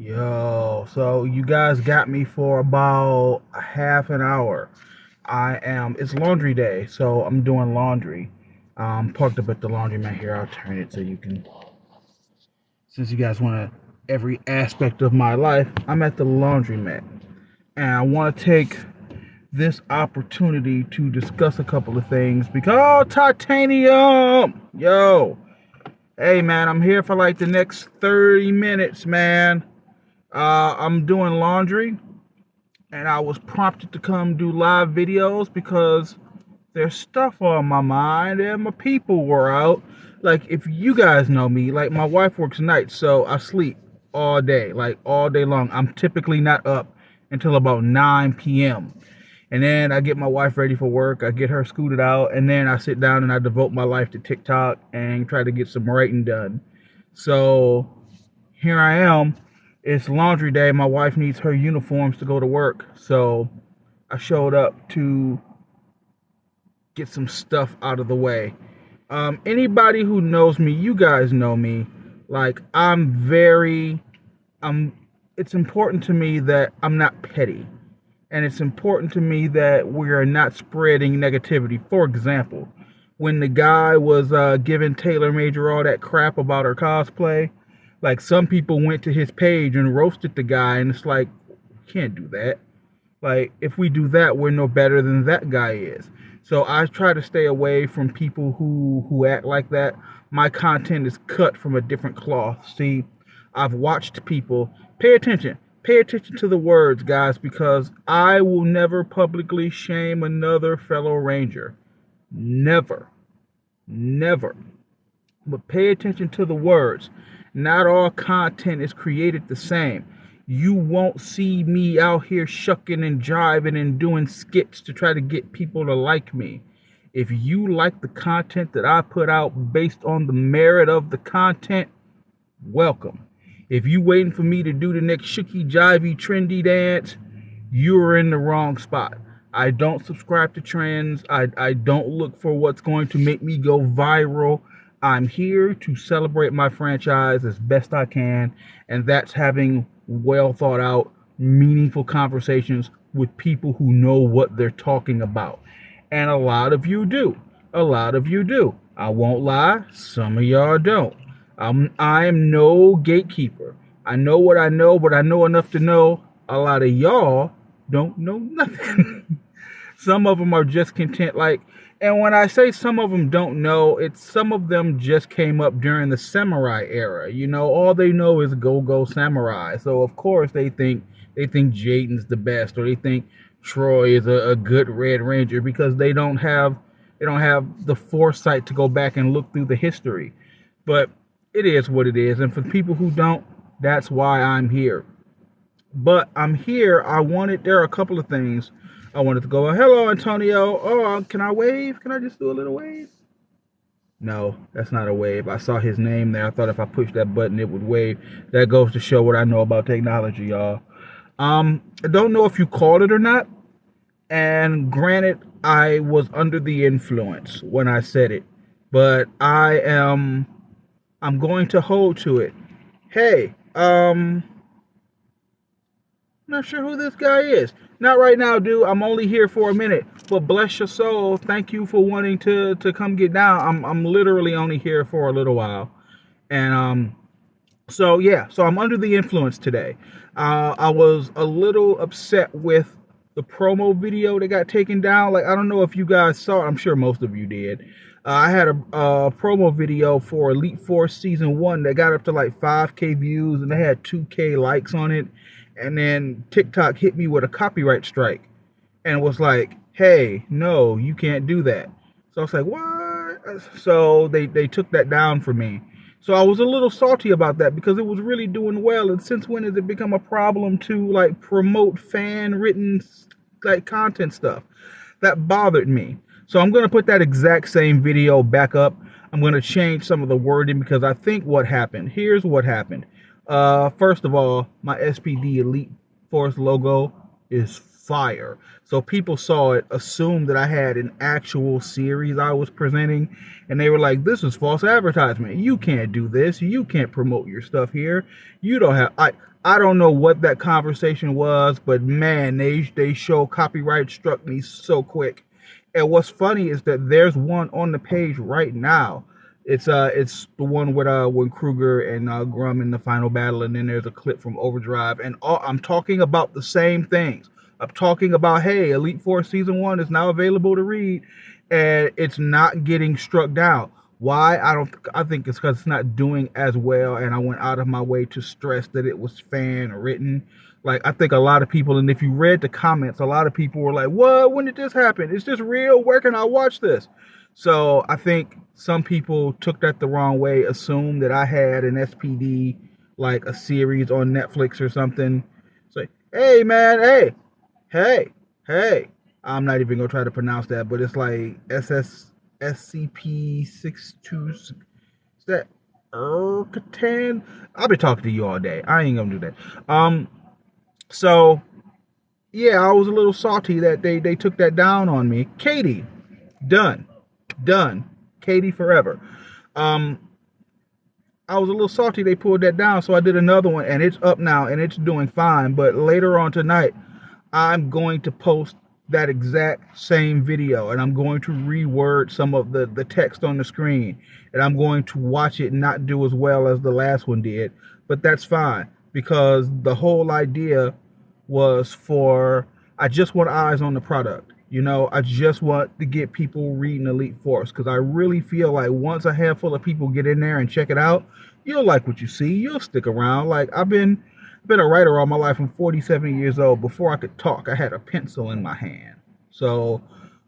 Yo, so you guys got me for about a half an hour. It's laundry day, so I'm doing laundry. Parked up at the laundromat here. I'll turn it so you can, since you guys want every aspect of my life, I'm at the laundromat. And I want to take this opportunity to discuss a couple of things because, oh, titanium! Yo, hey man, I'm here for like the next 30 minutes, man. I'm doing laundry, and I was prompted to come do live videos because there's stuff on my mind and my people were out. Like, if you guys know me, like, my wife works nights, so I sleep all day, like all day long. I'm typically not up until about 9 p.m. And then I get my wife ready for work, I get her scooted out, and then I sit down and I devote my life to TikTok and try to get some writing done. So here I am. It's laundry day. My wife needs her uniforms to go to work. So I showed up to get some stuff out of the way. Anybody who knows me, you guys know me. Like, it's important to me that I'm not petty. And it's important to me that we are not spreading negativity. For example, when the guy was giving Taylor Major all that crap about her cosplay, like, some people went to his page and roasted the guy, and it's like, we can't do that. Like, if we do that, we're no better than that guy is. So I try to stay away from people who act like that. My content is cut from a different cloth. See, I've watched people. Pay attention. Pay attention to the words, guys, because I will never publicly shame another fellow Ranger. Never. Never. But pay attention to the words. Not all content is created the same. You won't see me out here shucking and jiving and doing skits to try to get people to like me. If you like the content that I put out based on the merit of the content, welcome. If you waiting for me to do the next shooky, jivey, trendy dance, you're in the wrong spot. I don't subscribe to trends. I don't look for what's going to make me go viral. I'm here to celebrate my franchise as best I can, and that's having well thought out, meaningful conversations with people who know what they're talking about. And a lot of you do. A lot of you do. I won't lie, some of y'all don't. I am no gatekeeper. I know what I know, but I know enough to know a lot of y'all don't know nothing. Some of them are just content, like, and when I say some of them don't know, it's some of them just came up during the samurai era. You know, all they know is go samurai. So of course they think Jaden's the best, or they think Troy is a good Red Ranger because they don't have the foresight to go back and look through the history. But it is what it is, and for people who don't, that's why I'm here. But I'm here. There are a couple of things I wanted to go. Hello, Antonio. Oh, can I wave? Can I just do a little wave? No, that's not a wave. I saw his name there. I thought if I pushed that button, it would wave. That goes to show what I know about technology, y'all. I don't know if you called it or not. And granted, I was under the influence when I said it, but I'm going to hold to it. Hey, not sure who this guy is. Not right now, dude. I'm only here for a minute. But bless your soul. Thank you for wanting to come get down. I'm literally only here for a little while. And so yeah, so I'm under the influence today. I was a little upset with the promo video that got taken down. Like, I don't know if you guys saw it. I'm sure most of you did. I had a promo video for Elite Force Season 1 that got up to like 5K views, and they had 2K likes on it. And then TikTok hit me with a copyright strike and was like, hey, no, you can't do that. So I was like, what? So they took that down for me. So I was a little salty about that because it was really doing well. And since when has it become a problem to like promote fan written like content stuff? That bothered me. So I'm going to put that exact same video back up. I'm going to change some of the wording because I think here's what happened. First of all, my SPD Elite Force logo is fire. So people saw it, assumed that I had an actual series I was presenting, and they were like, "This is false advertisement. You can't do this. You can't promote your stuff here. You don't have." I don't know what that conversation was, but man, they show copyright struck me so quick. And what's funny is that there's one on the page right now. It's the one with when Kruger and Grum in the final battle, and then there's a clip from Overdrive, and I'm talking about the same things. I'm talking about, hey, Elite Four Season 1 is now available to read, and it's not getting struck down. Why? I think it's because it's not doing as well, and I went out of my way to stress that it was fan written. Like, I think a lot of people, and if you read the comments, a lot of people were like, "What? When did this happen? Is this real? Where can I watch this?" So I think some people took that the wrong way, assumed that I had an SPD, like a series on Netflix or something. It's like, hey man, hey. I'm not even gonna try to pronounce that, but it's like SCP-62. Is that Urkatan? I'll be talking to you all day. I ain't gonna do that. So yeah, I was a little salty that they took that down on me. Katie, done. Katie forever. I was a little salty they pulled that down, so I did another one, and it's up now, and it's doing fine. But later on tonight, I'm going to post that exact same video, and I'm going to reword some of the text on the screen, and I'm going to watch it not do as well as the last one did. But that's fine, because the whole idea was I just want eyes on the product. You know, I just want to get people reading Elite Force, because I really feel like once a handful of people get in there and check it out, you'll like what you see. You'll stick around. Like, I've been a writer all my life. I'm 47 years old. Before I could talk, I had a pencil in my hand. So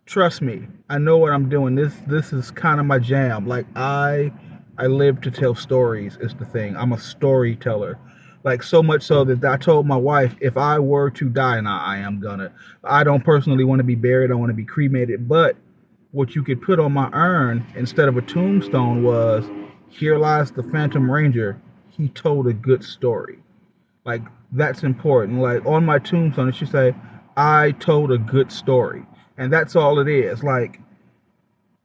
trust me, I know what I'm doing. This is kind of my jam. Like, I live to tell stories is the thing. I'm a storyteller. Like, so much so that I told my wife, if I were to die, and I am gonna, I don't personally want to be buried, I want to be cremated, but what you could put on my urn instead of a tombstone was, "Here lies the Phantom Ranger. He told a good story." Like, that's important. Like, on my tombstone, it should say, "I told a good story." And that's all it is. Like,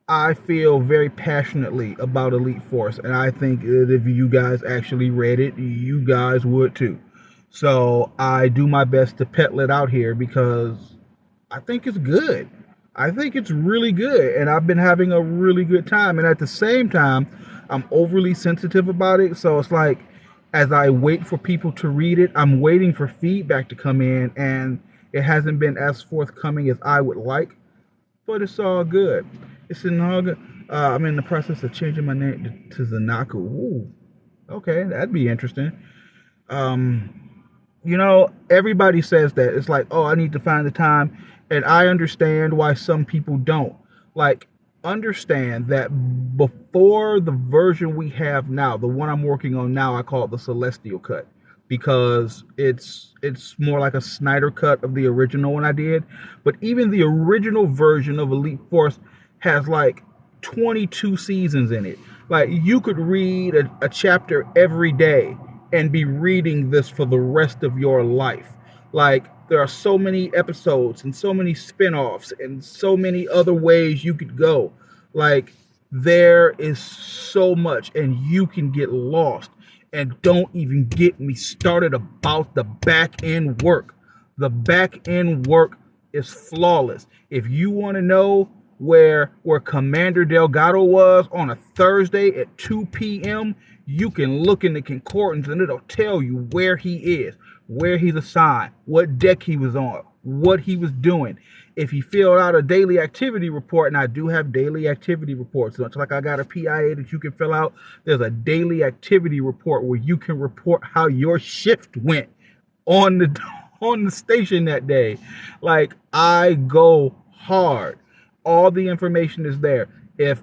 I feel very passionately about Elite Force, and I think that if you guys actually read it, you guys would too. So I do my best to peddle it out here because I think it's good. I think it's really good, and I've been having a really good time. And at the same time, I'm overly sensitive about it. So it's like, as I wait for people to read it, I'm waiting for feedback to come in, and it hasn't been as forthcoming as I would like. But it's all good. It's in all good. I'm in the process of changing my name to Zanaku. Ooh, okay, that'd be interesting. You know, everybody says that. It's like, oh, I need to find the time. And I understand why some people don't. Like, understand that before the version we have now, the one I'm working on now, I call it the Celestial Cut, because it's more like a Snyder cut of the original one I did. But even the original version of Elite Force has like 22 seasons in it. Like, you could read a chapter every day and be reading this for the rest of your life. Like, there are so many episodes and so many spin-offs and so many other ways you could go. Like, there is so much, and you can get lost. And don't even get me started about the back end work. The back end work is flawless. If you want to know where Commander Delgado was on a Thursday at 2 p.m., you can look in the concordance and it'll tell you where he is, where he's assigned, what deck he was on, what he was doing. If he filled out a daily activity report, and I do have daily activity reports, much like I got a PIA that you can fill out, there's a daily activity report where you can report how your shift went on the station that day. Like, I go hard. All the information is there. If,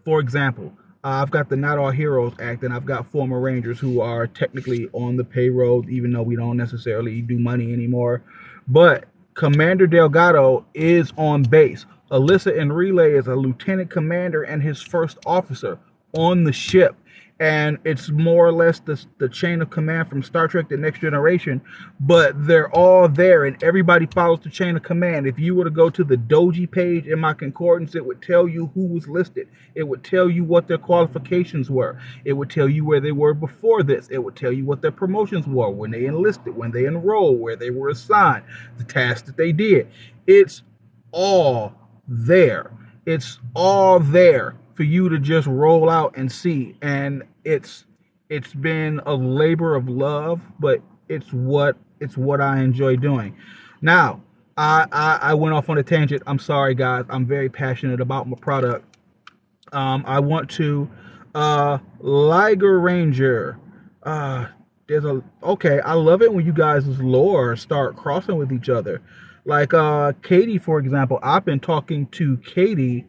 for example, I've got the Not All Heroes Act, and I've got former Rangers who are technically on the payroll, even though we don't necessarily do money anymore. But Commander Delgado is on base. Alyssa and Relay is a lieutenant commander and his first officer on the ship. and it's more or less the chain of command from Star Trek: The Next Generation, but they're all there, and everybody follows the chain of command. If you were to go to the Doji page in my concordance, it would tell you who was listed. It would tell you what their qualifications were. It would tell you where they were before this. It would tell you what their promotions were, when they enlisted, when they enrolled, where they were assigned, the tasks that they did. It's all there. It's all there for you to just roll out and see. And it's been a labor of love, but it's what I enjoy doing. Now, I went off on a tangent. I'm sorry, guys. I'm very passionate about my product. I want to Liger Ranger. There's a okay. I love it when you guys' lore start crossing with each other. Like Katie, for example. I've been talking to Katie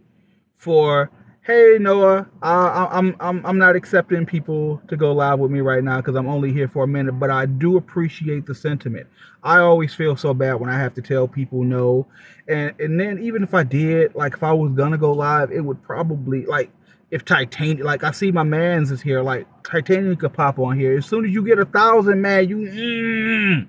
for, hey Noah, I'm not accepting people to go live with me right now because I'm only here for a minute, but I do appreciate the sentiment. I always feel so bad when I have to tell people no, and then even if I did, like if I was gonna go live, it would probably like if Titanium, like I see my man's is here, like Titanium could pop on here as soon as you get 1,000, man. You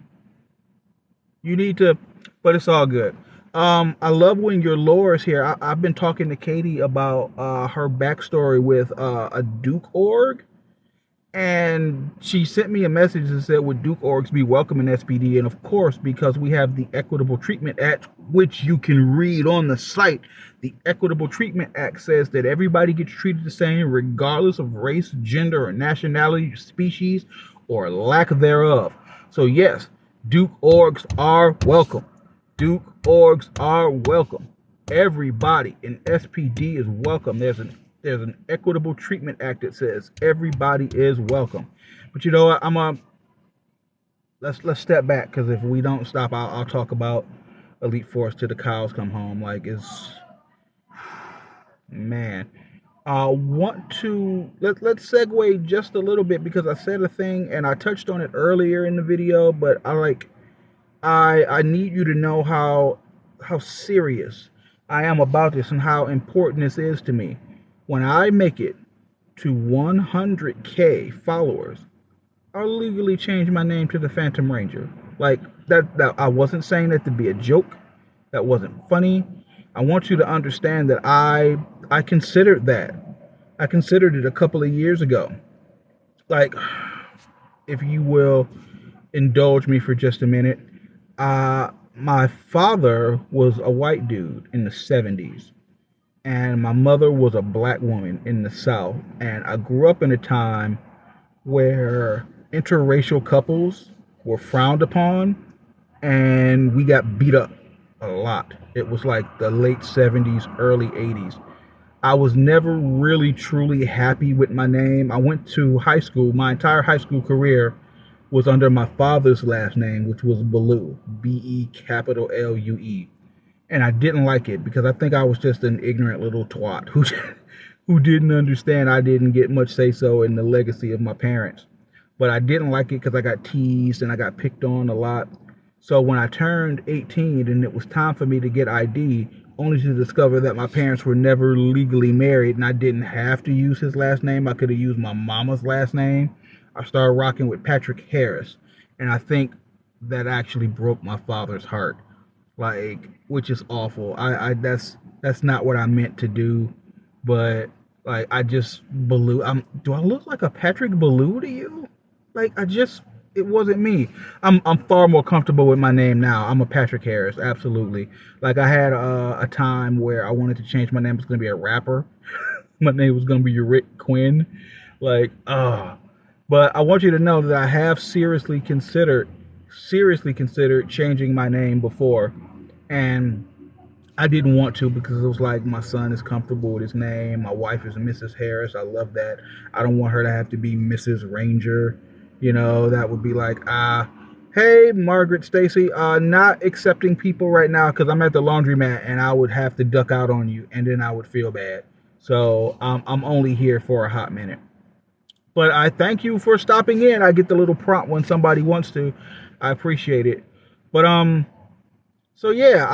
need to, but it's all good. I love when your lore is here. I've been talking to Katie about her backstory with a Duke org, and she sent me a message that said, would Duke orgs be welcome in SPD? And of course, because we have the Equitable Treatment Act, which you can read on the site, the Equitable Treatment Act says that everybody gets treated the same regardless of race, gender, or nationality, species, or lack thereof. So yes, Duke orgs are welcome. Duke orgs are welcome. Everybody in SPD is welcome. There's an Equitable Treatment Act that says everybody is welcome. But you know what? Let's step back, because if we don't stop, I'll talk about Elite Force till the cows come home. Like it's, man. I want to let's segue just a little bit, because I said a thing and I touched on it earlier in the video, but I need you to know how serious I am about this and how important this is to me. When I make it to 100K followers, I'll legally change my name to the Phantom Ranger. Like that I wasn't saying that to be a joke. That wasn't funny. I want you to understand that I considered that. I considered it a couple of years ago. Like, if you will indulge me for just a minute. My father was a white dude in the 70s, and my mother was a black woman in the South. And I grew up in a time where interracial couples were frowned upon, and we got beat up a lot. It was like the late 70s, early 80s. I was never really truly happy with my name. I went to high school. My entire high school career was under my father's last name, which was Belue, Belue. And I didn't like it because I think I was just an ignorant little twat who didn't understand I didn't get much say-so in the legacy of my parents. But I didn't like it because I got teased and I got picked on a lot. So when I turned 18 and it was time for me to get ID, only to discover that my parents were never legally married and I didn't have to use his last name, I could have used my mama's last name, I started rocking with Patrick Harris. And I think that actually broke my father's heart. Like, which is awful. That's not what I meant to do. But like, I just Belue. Do I look like a Patrick Belue to you? Like, it wasn't me. I'm far more comfortable with my name now. I'm a Patrick Harris, absolutely. Like, I had a time where I wanted to change my name. It was gonna be a rapper. My name was gonna be Rick Quinn. Like, but I want you to know that I have seriously considered changing my name before, and I didn't want to because it was like, my son is comfortable with his name. My wife is Mrs. Harris. I love that. I don't want her to have to be Mrs. Ranger. You know, that would be like, hey, Margaret Stacy, not accepting people right now because I'm at the laundromat and I would have to duck out on you and then I would feel bad. So I'm only here for a hot minute. But I thank you for stopping in. I get the little prompt when somebody wants to. I appreciate it. But so yeah,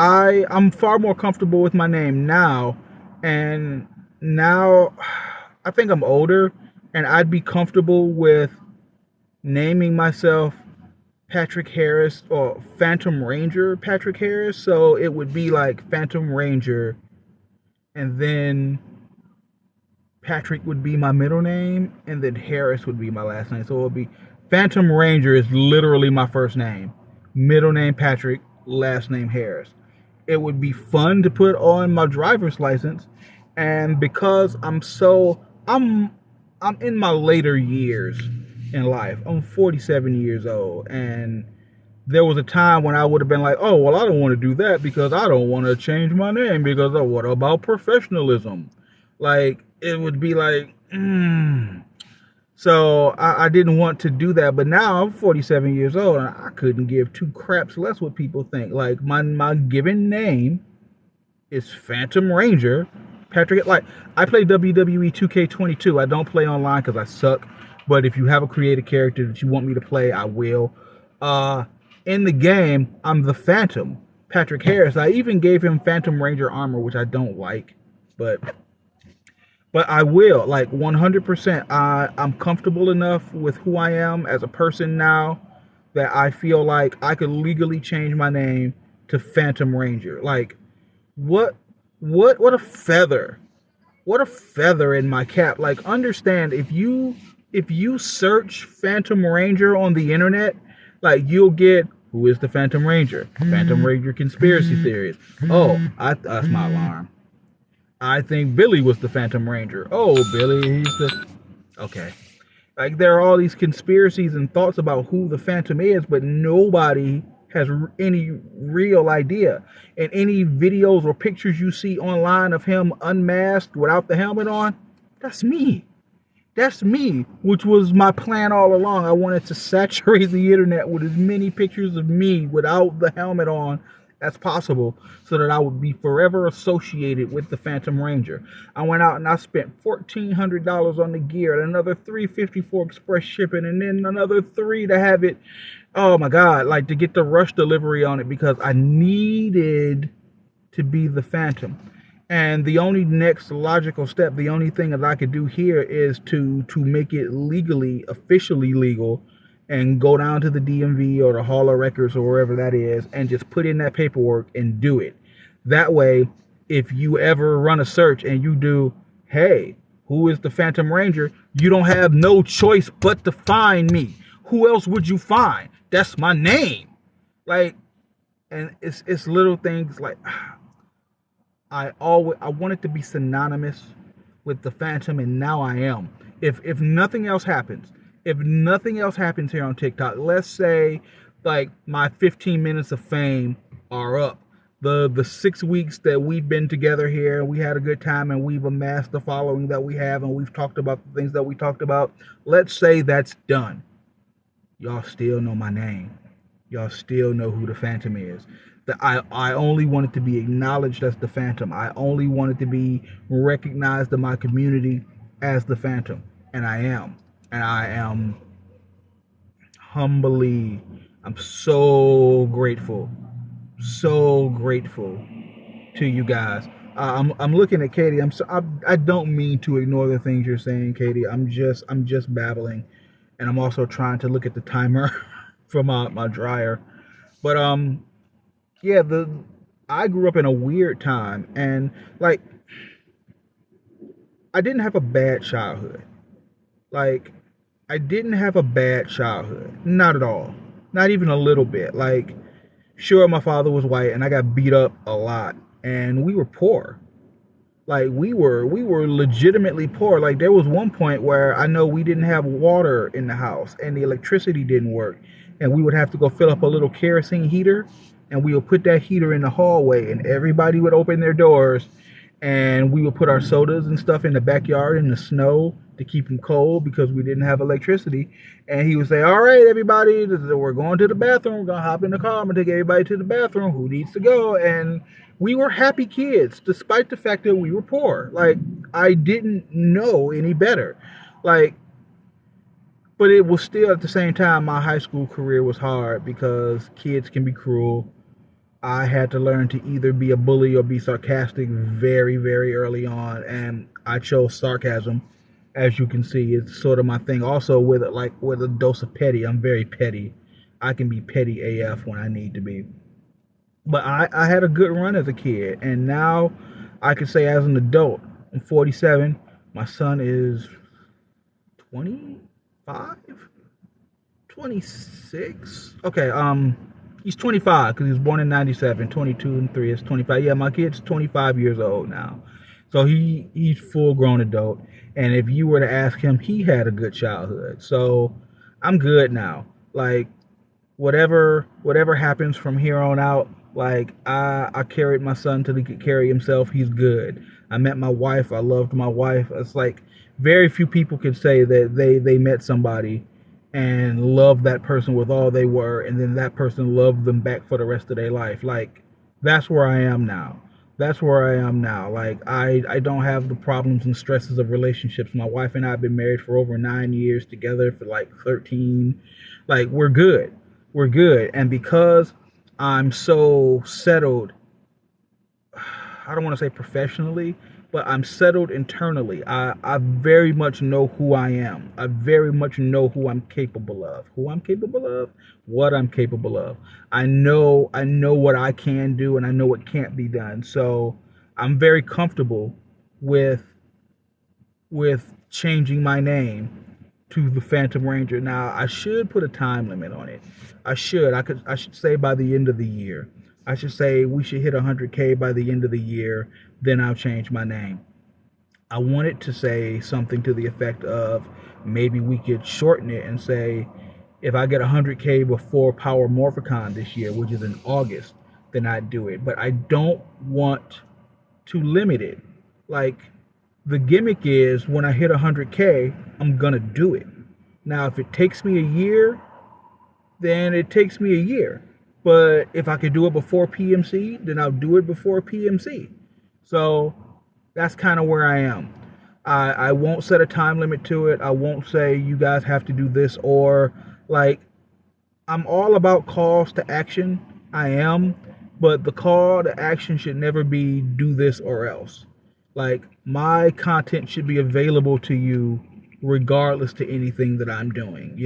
I'm far more comfortable with my name now, and now I think I'm older, and I'd be comfortable with naming myself Patrick Harris or Phantom Ranger Patrick Harris. So it would be like Phantom Ranger, and then Patrick would be my middle name, and then Harris would be my last name. So it would be Phantom Ranger is literally my first name, middle name Patrick, last name Harris. It would be fun to put on my driver's license, and because I'm in my later years in life. I'm 47 years old, and there was a time when I would have been like, oh, well, I don't want to do that because I don't want to change my name because of what about professionalism? Like, it would be like, So I didn't want to do that. But now I'm 47 years old and I couldn't give two craps less what people think. Like, my given name is Phantom Ranger Patrick. Like, I play WWE 2K22. I don't play online because I suck. But if you have a created character that you want me to play, I will. In the game, I'm the Phantom, Patrick Harris. I even gave him Phantom Ranger armor, which I don't like, but I will, like, 100%. I'm comfortable enough with who I am as a person now that I feel like I could legally change my name to Phantom Ranger. Like, what what a feather. What a feather in my cap. Like, understand, if you search Phantom Ranger on the internet, like, you'll get who is the Phantom Ranger? Phantom Ranger conspiracy theories. Oh, that's my alarm. I think Billy was the Phantom Ranger. Oh, Billy, he's the okay. Like, there are all these conspiracies and thoughts about who the Phantom is, but nobody has any real idea. And any videos or pictures you see online of him unmasked without the helmet on, that's me. That's me, which was my plan all along. I wanted to saturate the internet with as many pictures of me without the helmet on as possible so that I would be forever associated with the Phantom Ranger. I went out and I spent $1,400 on the gear and another $350 for express shipping and then another $3 to have it. Oh my God, like, to get the rush delivery on it because I needed to be the Phantom. And the only next logical step, the only thing that I could do here is to make it legally, officially legal, and go down to the DMV or the Hall of Records or wherever that is and just put in that paperwork and do it. That way, if you ever run a search and you do, hey, who is the Phantom Ranger? You don't have no choice but to find me. Who else would you find? That's my name. Like, and it's little things like, I want it to be synonymous with the Phantom, and now I am. If nothing else happens, here on TikTok, let's say like my 15 minutes of fame are up. The 6 weeks that we've been together here, we had a good time, and we've amassed the following that we have, and we've talked about the things that we talked about. Let's say that's done. Y'all still know my name. Y'all still know who the Phantom is. I only wanted to be acknowledged as the Phantom. I only wanted to be recognized in my community as the Phantom. And I am. And I am humbly, I'm so grateful. So grateful to you guys. I'm looking at Katie. I don't mean to ignore the things you're saying, Katie. I'm just babbling. And I'm also trying to look at the timer for my dryer. But yeah, I grew up in a weird time, and like, I didn't have a bad childhood. Like, I didn't have a bad childhood, not at all, not even a little bit. Like, sure, my father was white, and I got beat up a lot, and we were poor. Like, we were legitimately poor. Like, there was one point where I know we didn't have water in the house, and the electricity didn't work, and we would have to go fill up a little kerosene heater, and we would put that heater in the hallway, and everybody would open their doors, and we would put our sodas and stuff in the backyard in the snow to keep them cold because we didn't have electricity. And he would say, all right, everybody, we're going to the bathroom. We're going to hop in the car. I'm going to take everybody to the bathroom. Who needs to go? And we were happy kids, despite the fact that we were poor. Like, I didn't know any better. Like, but it was still, at the same time, my high school career was hard because kids can be cruel. I had to learn to either be a bully or be sarcastic very, very early on, and I chose sarcasm. As you can see, it's sort of my thing. Also, with a dose of petty, I'm very petty. I can be petty AF when I need to be. But I had a good run as a kid, and now I can say as an adult, I'm 47. My son is 25, 26. Okay, he's 25 because he was born in 97. 22 and 3 is 25. Yeah, my kid's 25 years old now. So he's full grown adult. And if you were to ask him, he had a good childhood. So I'm good now. Like whatever happens from here on out, like I carried my son till he could carry himself. He's good. I met my wife. I loved my wife. It's like very few people can say that they met somebody and loved that person with all they were, and then that person loved them back for the rest of their life. Like that's where I am now. That's where I am now. Like I don't have the problems and stresses of relationships. My wife and I have been married for over 9 years, together for like 13. Like we're good. And because I'm so settled, I don't want to say professionally, but I'm settled internally. I very much know who I am. I very much know who I'm capable of. Who I'm capable of, what I'm capable of. I know what I can do, and I know what can't be done. So I'm very comfortable with changing my name to the Phantom Ranger. Now, I should put a time limit on it. I should say by the end of the year. I should say we should hit 100K by the end of the year, then I'll change my name. I wanted to say something to the effect of maybe we could shorten it and say if I get 100K before Power Morphicon this year, which is in August, then I'd do it. But I don't want to limit it. Like the gimmick is when I hit 100K, I'm gonna do it. Now, if it takes me a year, then it takes me a year. But if I could do it before PMC, then I'll do it before PMC. So that's kind of where I am. I won't set a time limit to it. I won't say you guys have to do this, or like I'm all about calls to action. I am, but the call to action should never be do this or else. Like my content should be available to you regardless to anything that I'm doing.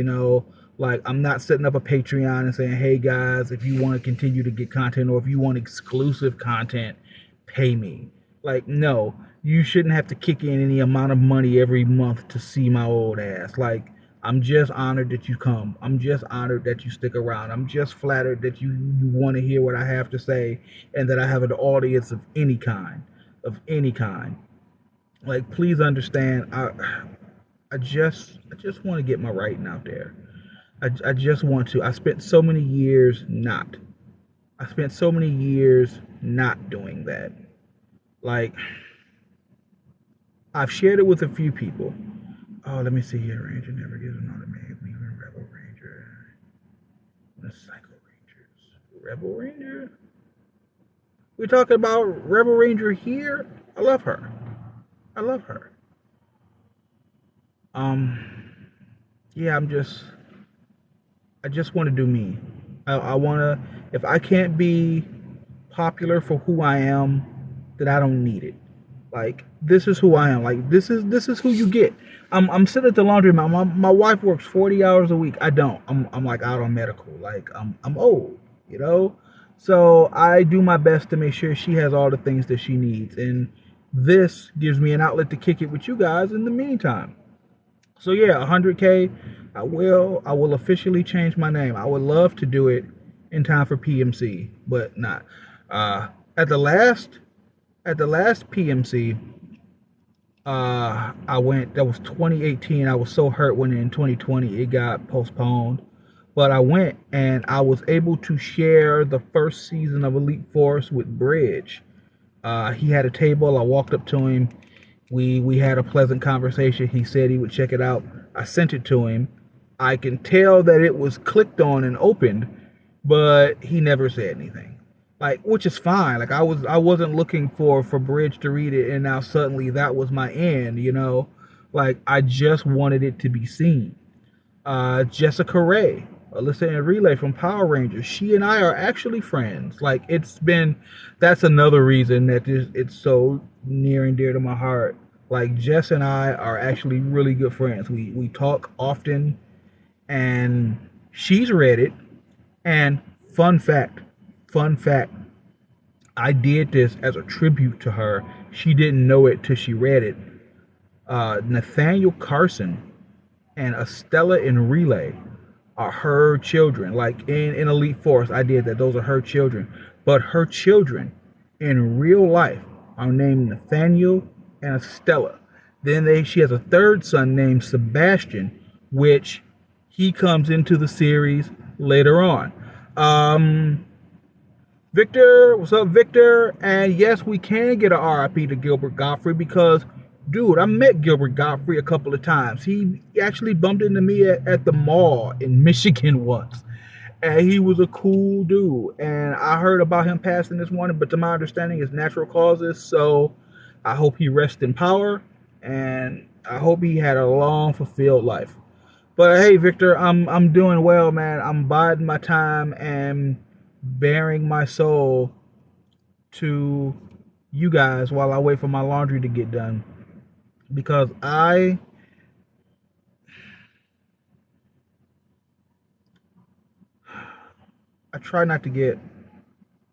Like I'm not setting up a Patreon and saying, "Hey guys, if you want to continue to get content or if you want exclusive content, pay me." Like no, you shouldn't have to kick in any amount of money every month to see my old ass. Like I'm just honored that you come. I'm just honored that you stick around. I'm just flattered that you want to hear what I have to say and that I have an audience of any kind. Of any kind. Like please understand, I just want to get my writing out there. I just want to. I spent so many years not. I spent so many years not doing that. Like I've shared it with a few people. Oh, let me see here. Ranger never gives an automatic. Even Rebel Ranger. The Psycho Rangers. Rebel Ranger? We're talking about Rebel Ranger here? I love her. I love her. Yeah, I just want to do me. I want to, if I can't be popular for who I am, then I don't need it. Like this is who I am. Like this is who you get. I'm sitting at the laundromat. My wife works 40 hours a week. I don't. I'm like out on medical. Like I'm old, you know. So I do my best to make sure she has all the things that she needs, and this gives me an outlet to kick it with you guys in the meantime. So yeah, 100K. I will officially change my name. I would love to do it in time for PMC, but not. Uh, at the last PMC, I went. That was 2018. I was so hurt when in 2020 it got postponed, but I went and I was able to share the first season of Elite Force with Bridge. He had a table. I walked up to him. We had a pleasant conversation. He said he would check it out. I sent it to him. I can tell that it was clicked on and opened, but he never said anything. Like, which is fine. Like I wasn't looking for Bridge to read it, and now suddenly that was my end. Like I just wanted it to be seen. Jessica Ray, Alyssa and Relay from Power Rangers. She and I are actually friends. Like that's another reason that it's so near and dear to my heart. Like Jess and I are actually really good friends. We talk often, and she's read it. And fun fact, I did this as a tribute to her. She didn't know it till she read it. Nathaniel Carson and Estella in Relay are her children. Like in Elite Force, I did that. Those are her children. But her children in real life are named Nathaniel and Estella. She has a third son named Sebastian, which he comes into the series later on. Victor, what's up, Victor? And yes, we can get a RIP to Gilbert Gottfried because, dude, I met Gilbert Gottfried a couple of times. He actually bumped into me at the mall in Michigan once. And he was a cool dude. And I heard about him passing this morning, but to my understanding, it's natural causes. So I hope he rests in power. And I hope he had a long, fulfilled life. But hey, Victor, I'm doing well, man. I'm biding my time and bearing my soul to you guys while I wait for my laundry to get done, because I try not to get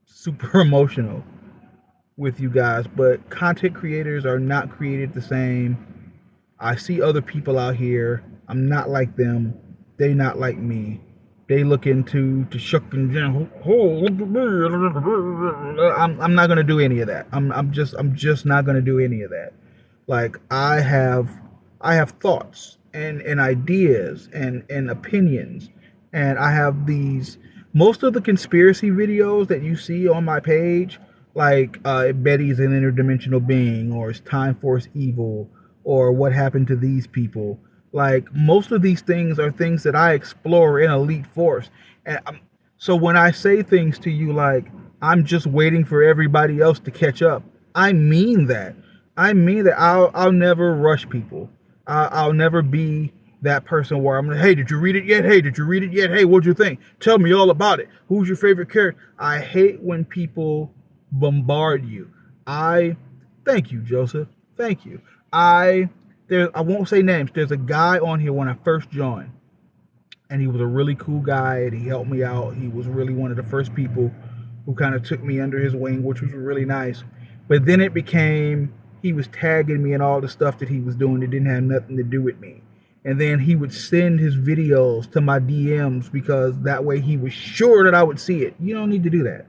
super emotional with you guys, but content creators are not created the same. I see other people out here. I'm not like them. They not like me. They look into to shuck and I'm not gonna do any of that. I'm just not gonna do any of that. Like I have thoughts and ideas and opinions, and I have these. Most of the conspiracy videos that you see on my page, like Betty's an interdimensional being, or it's Time Force evil, or what happened to these people. Like most of these things are things that I explore in Elite Force, and so when I say things to you like I'm just waiting for everybody else to catch up, I mean that. I mean that I'll never rush people. I'll never be that person where I'm like, hey, did you read it yet? Hey, did you read it yet? Hey, what'd you think? Tell me all about it. Who's your favorite character? I hate when people bombard you. Thank you, Joseph. Thank you. I won't say names. There's a guy on here when I first joined, and he was a really cool guy, and he helped me out. He was really one of the first people who kind of took me under his wing, which was really nice. But then it became he was tagging me in all the stuff that he was doing that didn't have nothing to do with me. And then he would send his videos to my DMs because that way he was sure that I would see it. You don't need to do that.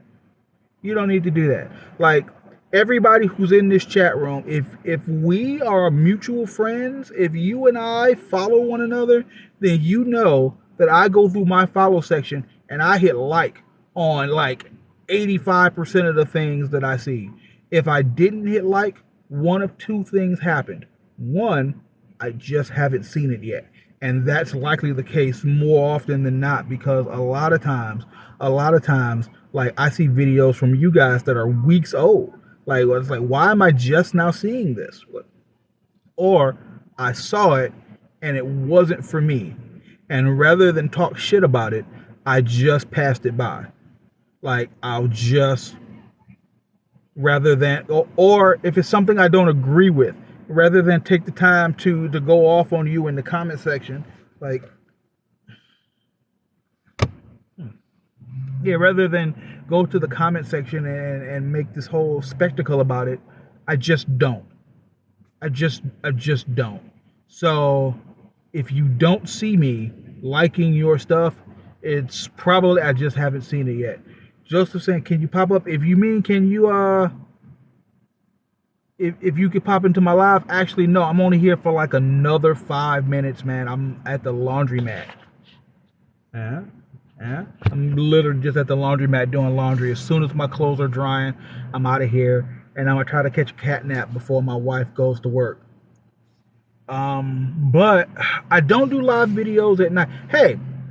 You don't need to do that. Like everybody who's in this chat room, if we are mutual friends, if you and I follow one another, then you know that I go through my follow section and I hit like on like 85% of the things that I see. If I didn't hit like, one of two things happened. One, I just haven't seen it yet. And that's likely the case more often than not, because a lot of times, like I see videos from you guys that are weeks old. Like it's like, why am I just now seeing this? Or I saw it and it wasn't for me. And rather than talk shit about it, I just passed it by. Like I'll just rather than or if it's something I don't agree with, rather than take the time to go off on you in the comment section, like yeah, rather than go to the comment section and make this whole spectacle about it, I just don't. I just don't. So if you don't see me liking your stuff, it's probably I just haven't seen it yet. Joseph saying, can you pop up? If you mean, can you if you could pop into my live? Actually, no, I'm only here for like another 5 minutes, man. I'm at the laundromat. Yeah. Yeah. I'm literally just at the laundromat doing laundry. As soon as my clothes are drying, I'm out of here. And I'm gonna try to catch a cat nap before my wife goes to work. But I don't do live videos at night.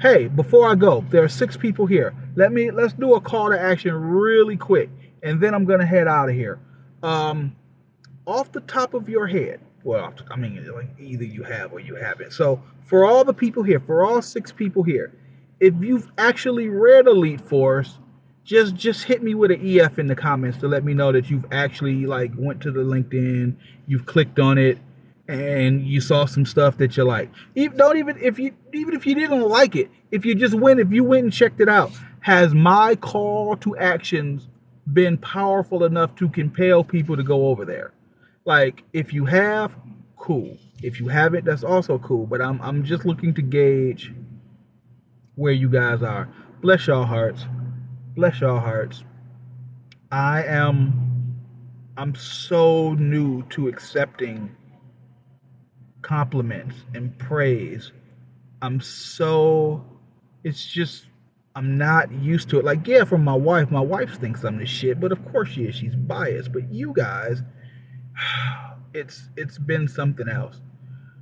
Hey, before I go, there are 6 people here. Let's do a call to action really quick, and then I'm gonna head out of here. Off the top of your head, well, I mean, like either you have or you haven't. So for all 6 people here, if you've actually read Elite Force, just hit me with an EF in the comments to let me know that you've actually like went to the LinkedIn, you've clicked on it, and you saw some stuff that you like. Don't even if you didn't like it, if you went and checked it out, has my call to actions been powerful enough to compel people to go over there? Like if you have, cool. If you haven't, that's also cool. But I'm just looking to gauge where you guys are. Bless y'all hearts. Bless y'all hearts. I am I'm so new to accepting compliments and praise. I'm so it's just I'm not used to it. Like, yeah, from my wife. My wife thinks I'm the shit, but of course she is. She's biased. But you guys, it's been something else.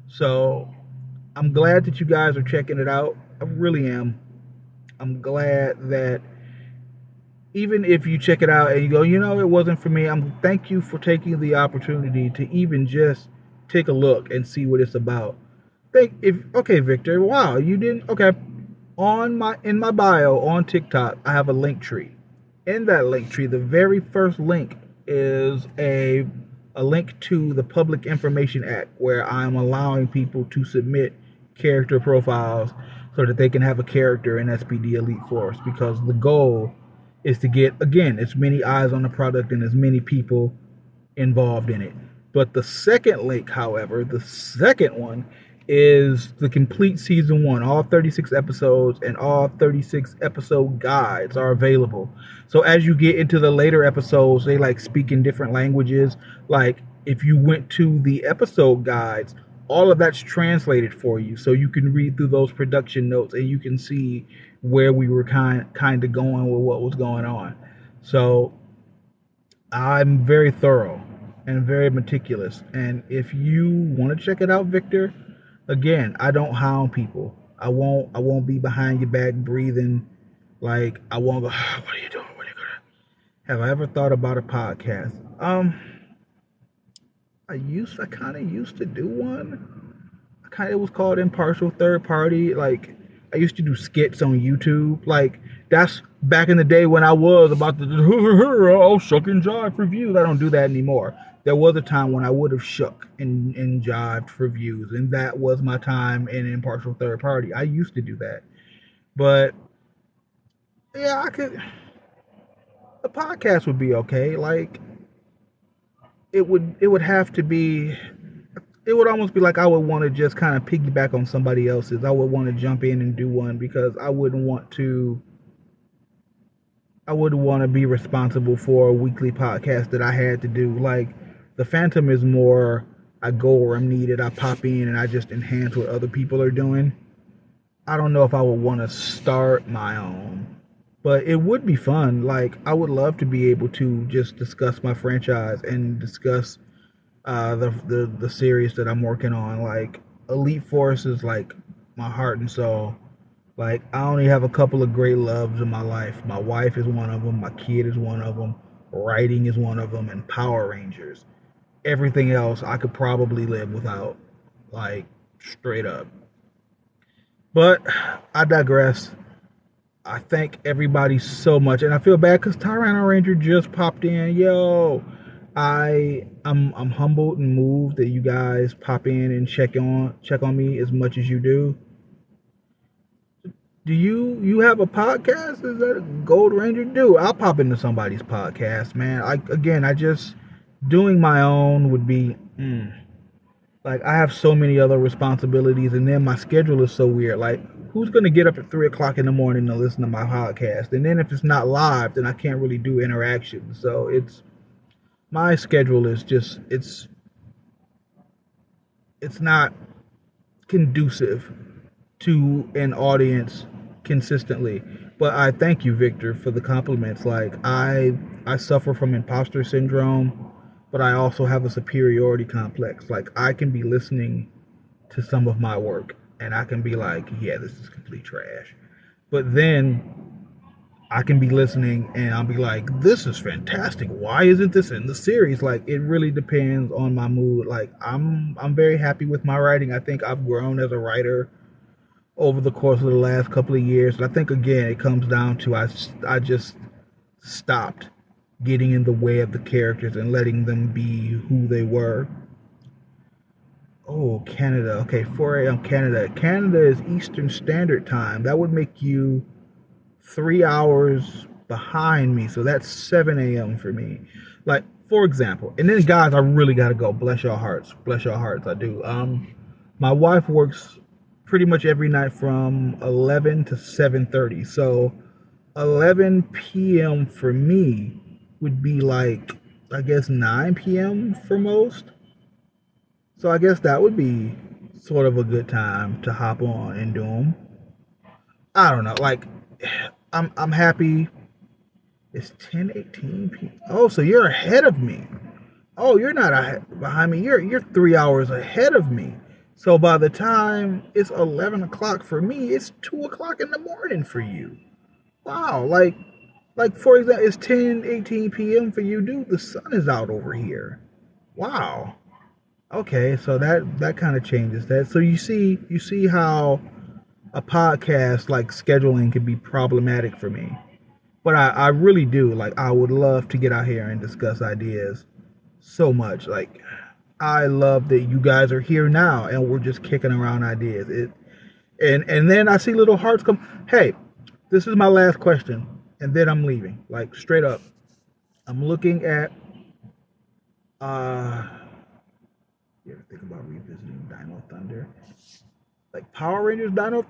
So I'm glad that you guys are checking it out. I really am. I'm glad that even if you check it out and you go, it wasn't for me, thank you for taking the opportunity to even just take a look and see what it's about. Okay, Victor, wow, you didn't okay. In my bio on TikTok, I have a link tree. In that link tree, the very first link is a link to the Public Information Act, where I'm allowing people to submit character profiles so that they can have a character in SPD Elite Force, because the goal is to get, again, as many eyes on the product and as many people involved in it. But the second link, however, the second one is the complete season 1. All 36 episodes and all 36 episode guides are available. So as you get into the later episodes, they like speak in different languages. Like if you went to the episode guides, all of that's translated for you, so you can read through those production notes and you can see where we were kind of going with what was going on. So I'm very thorough and very meticulous. And if you want to check it out, Victor, again, I don't hound people. I won't be behind your back breathing like I won't go, "Ah, what are you doing? What are you gonna?" Have I ever thought about a podcast? I kind of used to do one. It was called Impartial Third Party. Like I used to do skits on YouTube. Like that's back in the day when I was about to I'll shuck and jive for views. I don't do that anymore. There was a time when I would have shook and jived for views, and that was my time in Impartial Third Party. I used to do that. But yeah, I could a podcast would be okay. Like it would have to be it would almost be like I would want to just kind of piggyback on somebody else's. I would want to jump in and do one because I wouldn't want to be responsible for a weekly podcast that I had to do. Like the Phantom is more I go where I'm needed, I pop in and I just enhance what other people are doing. I don't know if I would want to start my own, but it would be fun. Like I would love to be able to just discuss my franchise and discuss the series that I'm working on. Like Elite Force is like my heart and soul. Like I only have a couple of great loves in my life. My wife is one of them. My kid is one of them. Writing is one of them, and Power Rangers. Everything else I could probably live without, like straight up. But I digress. I thank everybody so much, and I feel bad because Tyranno Ranger just popped in. Yo, I'm humbled and moved that you guys pop in and check on me as much as you do. Do you have a podcast? Is that a Gold Ranger? Do I'll pop into somebody's podcast, man. I just doing my own would be like I have so many other responsibilities, and then my schedule is so weird. Like who's gonna get up at 3 o'clock in the morning to listen to my podcast? And then if it's not live, then I can't really do interactions. So it's my schedule is just it's not conducive to an audience consistently. But I thank you, Victor, for the compliments. Like I suffer from imposter syndrome, but I also have a superiority complex. Like I can be listening to some of my work and I can be like, yeah, this is complete trash. But then I can be listening and I'll be like, this is fantastic. Why isn't this in the series? Like it really depends on my mood. Like I'm very happy with my writing. I think I've grown as a writer over the course of the last couple of years. And I think again it comes down to I just stopped getting in the way of the characters and letting them be who they were. Oh, Canada. Okay, 4 a.m. Canada. Canada is Eastern Standard Time. That would make you 3 hours behind me. So that's 7 a.m. for me. Like, for example, and then guys, I really gotta go. Bless your hearts. Bless your hearts. I do. My wife works pretty much every night from 11 to 7:30. So 11 p.m. for me would be like, I guess 9 p.m. for most. So I guess that would be sort of a good time to hop on and do them. I don't know. Like, I'm happy. It's 10:18 p.m. Oh, so you're ahead of me. Oh, you're not behind me. You're 3 hours ahead of me. So by the time it's 11 o'clock for me, it's 2 o'clock in the morning for you. Wow. Like for example, it's 10:18 p.m. for you, dude. The sun is out over here. Wow. Okay, so that kind of changes that. So you see how a podcast like scheduling can be problematic for me. But I really do. Like, I would love to get out here and discuss ideas so much. Like, I love that you guys are here now and we're just kicking around ideas. And then I see little hearts come. Hey, this is my last question, and then I'm leaving. Like, straight up. I'm looking at you ever think about revisiting Dino Thunder? Like Power Rangers Dino?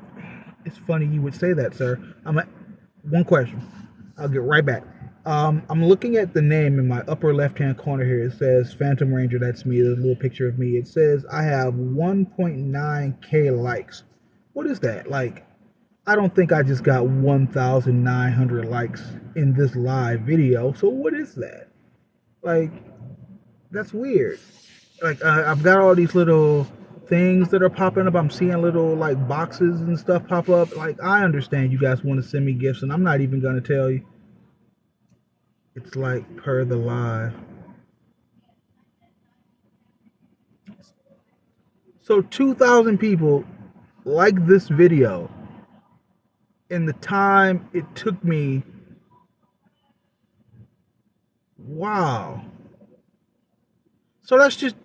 It's funny you would say that, sir. One question. I'll get right back. I'm looking at the name in my upper left-hand corner here. It says Phantom Ranger. That's me. There's a little picture of me. It says I have 1.9K likes. What is that? Like, I don't think I just got 1,900 likes in this live video. So what is that? Like, that's weird. Like, I've got all these little things that are popping up. I'm seeing little like boxes and stuff pop up. Like, I understand you guys want to send me gifts, and I'm not even gonna tell you. It's like per the live. So 2,000 people like this video in the time it took me. Wow. So that's just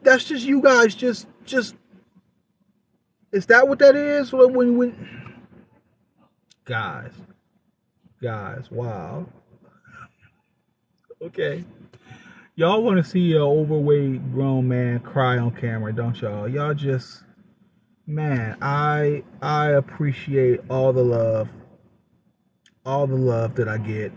you guys just is that what that is? When guys, wow. Okay. Y'all want to see an overweight grown man cry on camera, don't y'all? Y'all just, man, I appreciate all the love that I get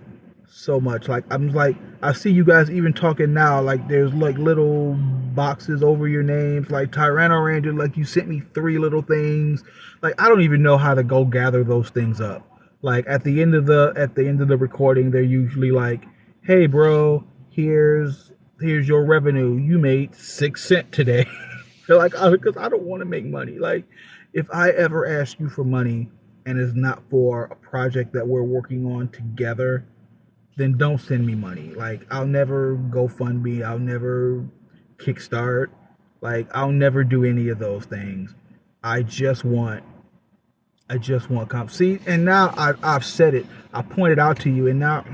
so much. Like, I'm like, I see you guys even talking now. Like, there's like little boxes over your names, like Tyranno Ranger. Like, you sent me 3 little things. Like, I don't even know how to go gather those things up. Like, at the end of the recording, they're usually like, "Hey, bro, here's your revenue. You made 6 cents today." They're like, because I don't want to make money. Like, if I ever ask you for money and it's not for a project that we're working on together, then don't send me money. Like, I'll never GoFundMe. I'll never Kickstart. Like, I'll never do any of those things. I just want comp. See, and now I've said it. I pointed out to you, and now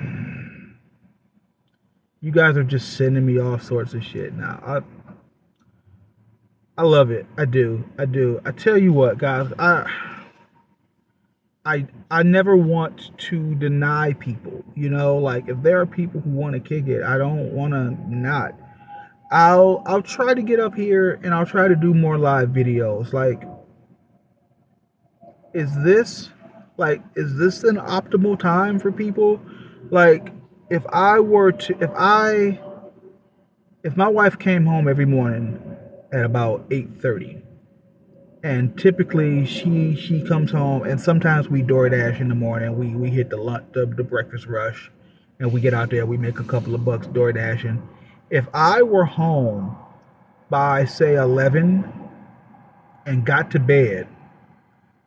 you guys are just sending me all sorts of shit. Now I love it. I do. I tell you what, guys. I never want to deny people. You know, like, if there are people who want to kick it, I don't want to not. I'll try to get up here and I'll try to do more live videos. Like, is this an optimal time for people? Like, if I were to if my wife came home every morning at about 8:30, and typically she comes home, and sometimes we DoorDash in the morning. We hit the breakfast rush, and we get out there. We make a couple of bucks DoorDashing. If I were home by say 11 and got to bed,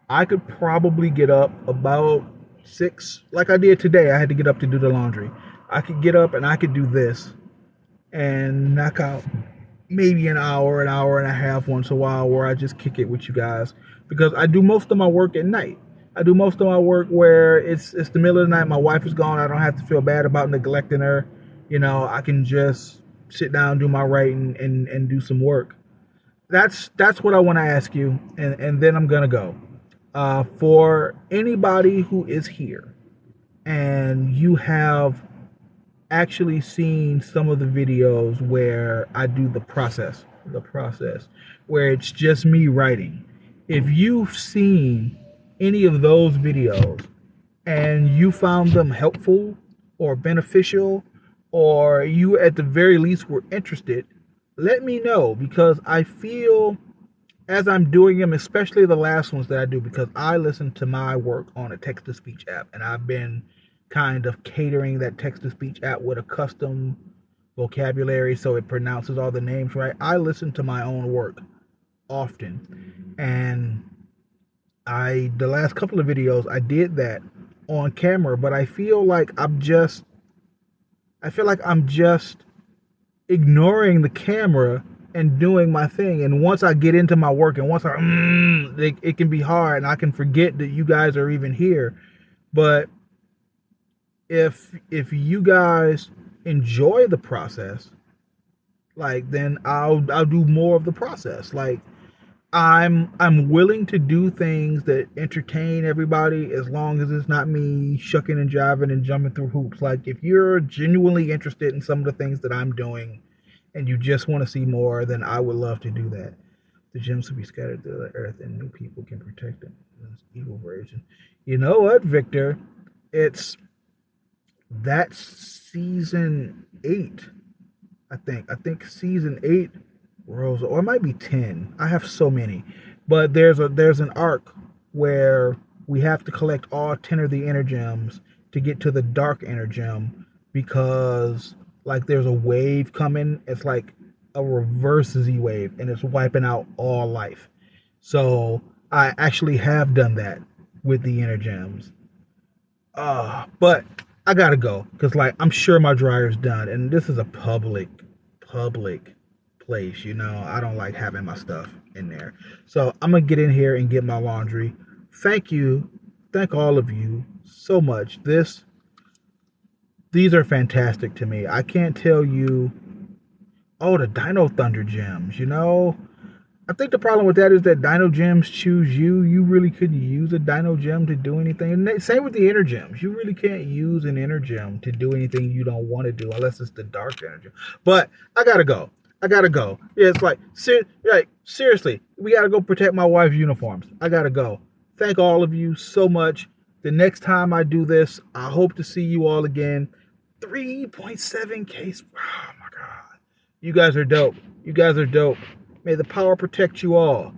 I could probably get up about 6, like I did today. I had to get up to do the laundry. I could get up and I could do this and knock out maybe an hour and a half once in a while where I just kick it with you guys, because I do most of my work at night. I do most of my work where it's the middle of the night. My wife is gone. I don't have to feel bad about neglecting her. I can just sit down, do my writing, and do some work. That's what I want to ask you, and then I'm gonna go. For anybody who is here and you have actually seen some of the videos where I do the process where it's just me writing. If you've seen any of those videos and you found them helpful or beneficial, or you at the very least were interested, let me know, because I feel as I'm doing them, especially the last ones that I do, because I listen to my work on a text to speech app, and I've been kind of catering that text to speech app with a custom vocabulary so it pronounces all the names right. I listen to my own work often, and the last couple of videos I did that on camera, but I feel like I'm just ignoring the camera and doing my thing. And once I get into my work, and once it can be hard, and I can forget that you guys are even here. But if you guys enjoy the process, like, then I'll do more of the process. Like, I'm willing to do things that entertain everybody, as long as it's not me shucking and jiving and jumping through hoops. Like, if you're genuinely interested in some of the things that I'm doing and you just want to see more, then I would love to do that. The gems will be scattered through the earth and new people can protect them. This evil version. You know what, Victor? That's season 8. I think season 8 rolls, or it might be 10. I have so many. But there's an arc where we have to collect all 10 of the inner gems to get to the dark inner gem, because like there's a wave coming. It's like a reverse Z wave, and it's wiping out all life. So I actually have done that with the inner gems. But I gotta go, because like I'm sure my dryer's done, and this is a public place. I don't like having my stuff in there. So I'm gonna get in here and get my laundry. Thank all of you so much. These are fantastic to me. I can't tell you. Oh, the Dino Thunder gems. I think the problem with that is that Dino gems choose you. You really couldn't use a Dino gem to do anything. And same with the inner gems. You really can't use an inner gem to do anything you don't want to do, unless it's the dark inner gem. But I gotta go. Yeah, it's like seriously, we gotta go protect my wife's uniforms. I gotta go. Thank all of you so much. The next time I do this, I hope to see you all again. 3.7K. Oh my God. You guys are dope. May the power protect you all.